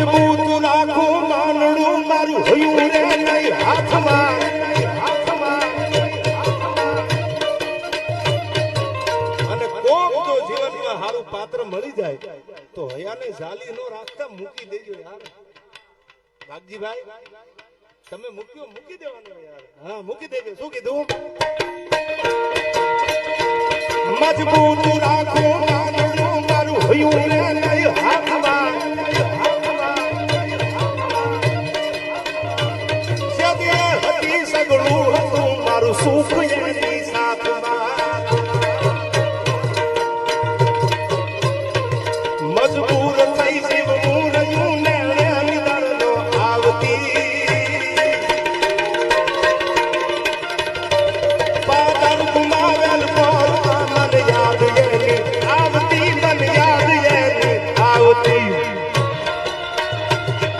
મજબૂત રાખો માનડું મારું હયું રે નહીં હાથમાં અને કોક જો જીવનમાં સારું પાત્ર મળી જાય તો હયાને ઝાલી નો રાખતા મૂકી દેજો યાર ભાગજીભાઈ તમે મૂકી દેવાનું યાર હા મૂકી દેજો શું કીધું મજબૂત રાખો માનડું મારું હયું રે નહીં હાથમાં